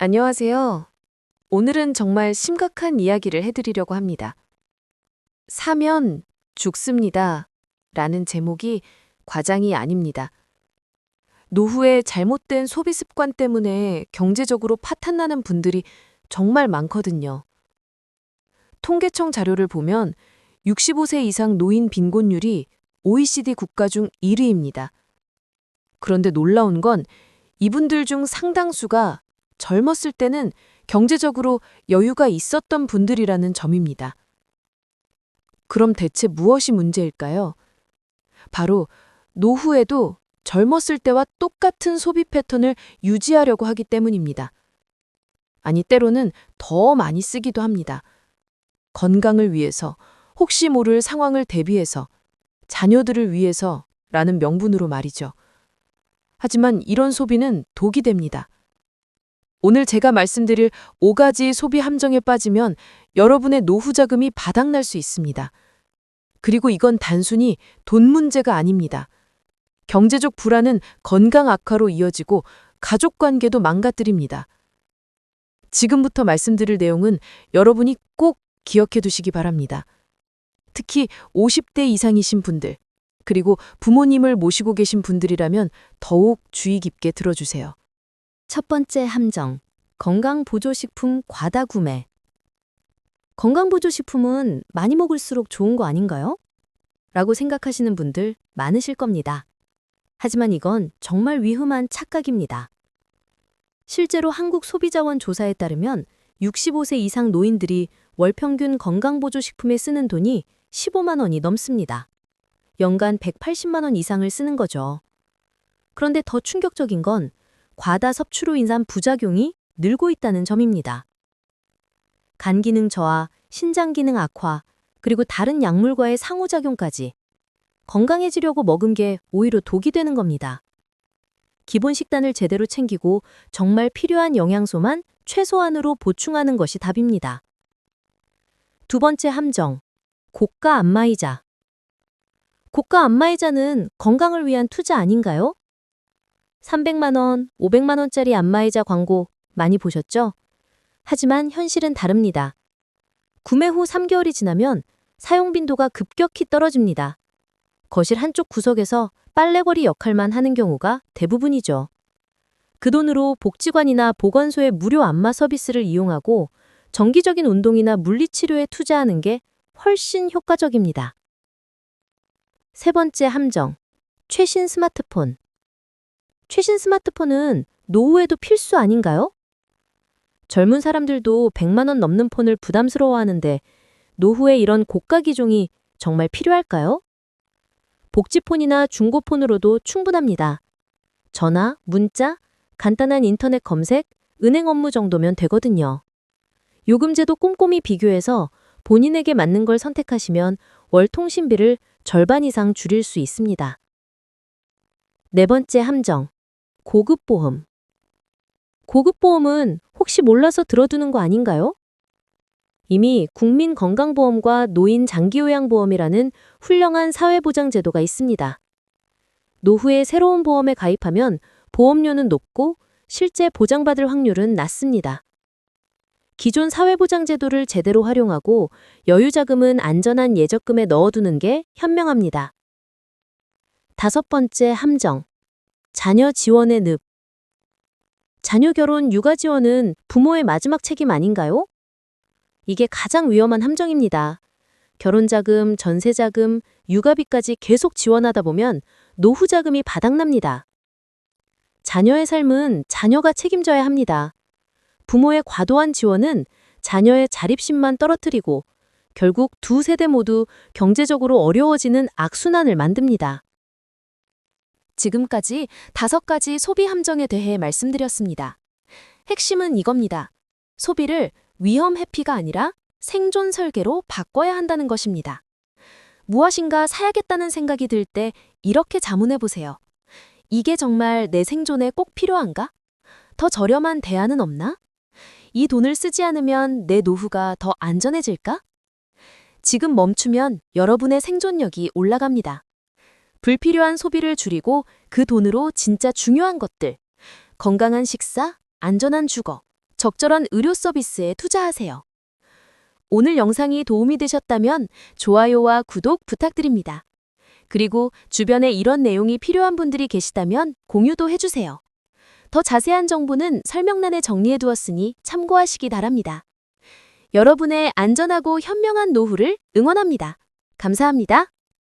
안녕하세요. 오늘은 정말 심각한 이야기를 해드리려고 합니다. 사면 죽습니다. 라는 제목이 과장이 아닙니다. 노후의 잘못된 소비 습관 때문에 경제적으로 파탄나는 분들이 정말 많거든요. 통계청 자료를 보면 65세 이상 노인 빈곤율이 OECD 국가 중 1위입니다. 그런데 놀라운 건 이분들 중 상당수가 젊었을 때는 경제적으로 여유가 있었던 분들이라는 점입니다. 그럼 대체 무엇이 문제일까요? 바로 노후에도 젊었을 때와 똑같은 소비 패턴을 유지하려고 하기 때문입니다. 아니, 때로는 더 많이 쓰기도 합니다. 건강을 위해서, 혹시 모를 상황을 대비해서, 자녀들을 위해서라는 명분으로 말이죠. 하지만 이런 소비는 독이 됩니다. 오늘 제가 말씀드릴 5가지 소비 함정에 빠지면 여러분의 노후 자금이 바닥날 수 있습니다. 그리고 이건 단순히 돈 문제가 아닙니다. 경제적 불안은 건강 악화로 이어지고 가족 관계도 망가뜨립니다. 지금부터 말씀드릴 내용은 여러분이 꼭 기억해 두시기 바랍니다. 특히 50대 이상이신 분들, 그리고 부모님을 모시고 계신 분들이라면 더욱 주의 깊게 들어주세요. 첫 번째 함정, 건강보조식품 과다 구매. 건강보조식품은 많이 먹을수록 좋은 거 아닌가요? 라고 생각하시는 분들 많으실 겁니다. 하지만 이건 정말 위험한 착각입니다. 실제로 한국소비자원 조사에 따르면 65세 이상 노인들이 월 평균 건강보조식품에 쓰는 돈이 15만 원이 넘습니다. 연간 180만 원 이상을 쓰는 거죠. 그런데 더 충격적인 건 과다 섭취로 인한 부작용이 늘고 있다는 점입니다. 간 기능 저하, 신장 기능 악화, 그리고 다른 약물과의 상호작용까지 건강해지려고 먹은 게 오히려 독이 되는 겁니다. 기본 식단을 제대로 챙기고 정말 필요한 영양소만 최소한으로 보충하는 것이 답입니다. 두 번째 함정, 고가 안마의자. 고가 안마의자는 건강을 위한 투자 아닌가요? 300만 원, 500만 원짜리 안마의자 광고 많이 보셨죠? 하지만 현실은 다릅니다. 구매 후 3개월이 지나면 사용 빈도가 급격히 떨어집니다. 거실 한쪽 구석에서 빨래거리 역할만 하는 경우가 대부분이죠. 그 돈으로 복지관이나 보건소의 무료 안마 서비스를 이용하고 정기적인 운동이나 물리치료에 투자하는 게 훨씬 효과적입니다. 세 번째 함정, 최신 스마트폰. 최신 스마트폰은 노후에도 필수 아닌가요? 젊은 사람들도 100만 원 넘는 폰을 부담스러워하는데 노후에 이런 고가 기종이 정말 필요할까요? 복지폰이나 중고폰으로도 충분합니다. 전화, 문자, 간단한 인터넷 검색, 은행 업무 정도면 되거든요. 요금제도 꼼꼼히 비교해서 본인에게 맞는 걸 선택하시면 월 통신비를 절반 이상 줄일 수 있습니다. 네 번째 함정, 고급보험. 고급보험은 혹시 몰라서 들어두는 거 아닌가요? 이미 국민건강보험과 노인장기요양보험이라는 훌륭한 사회보장제도가 있습니다. 노후에 새로운 보험에 가입하면 보험료는 높고 실제 보장받을 확률은 낮습니다. 기존 사회보장제도를 제대로 활용하고 여유자금은 안전한 예적금에 넣어두는 게 현명합니다. 다섯 번째 함정, 자녀 지원의 늪. 자녀 결혼 육아 지원은 부모의 마지막 책임 아닌가요? 이게 가장 위험한 함정입니다. 결혼자금, 전세자금, 육아비까지 계속 지원하다 보면 노후 자금이 바닥납니다. 자녀의 삶은 자녀가 책임져야 합니다. 부모의 과도한 지원은 자녀의 자립심만 떨어뜨리고 결국 두 세대 모두 경제적으로 어려워지는 악순환을 만듭니다. 지금까지 5가지 소비 함정에 대해 말씀드렸습니다. 핵심은 이겁니다. 소비를 위험 회피가 아니라 생존 설계로 바꿔야 한다는 것입니다. 무엇인가 사야겠다는 생각이 들 때 이렇게 자문해 보세요. 이게 정말 내 생존에 꼭 필요한가? 더 저렴한 대안은 없나? 이 돈을 쓰지 않으면 내 노후가 더 안전해질까? 지금 멈추면 여러분의 생존력이 올라갑니다. 불필요한 소비를 줄이고 그 돈으로 진짜 중요한 것들, 건강한 식사, 안전한 주거, 적절한 의료 서비스에 투자하세요. 오늘 영상이 도움이 되셨다면 좋아요와 구독 부탁드립니다. 그리고 주변에 이런 내용이 필요한 분들이 계시다면 공유도 해주세요. 더 자세한 정보는 설명란에 정리해두었으니 참고하시기 바랍니다. 여러분의 안전하고 현명한 노후를 응원합니다. 감사합니다.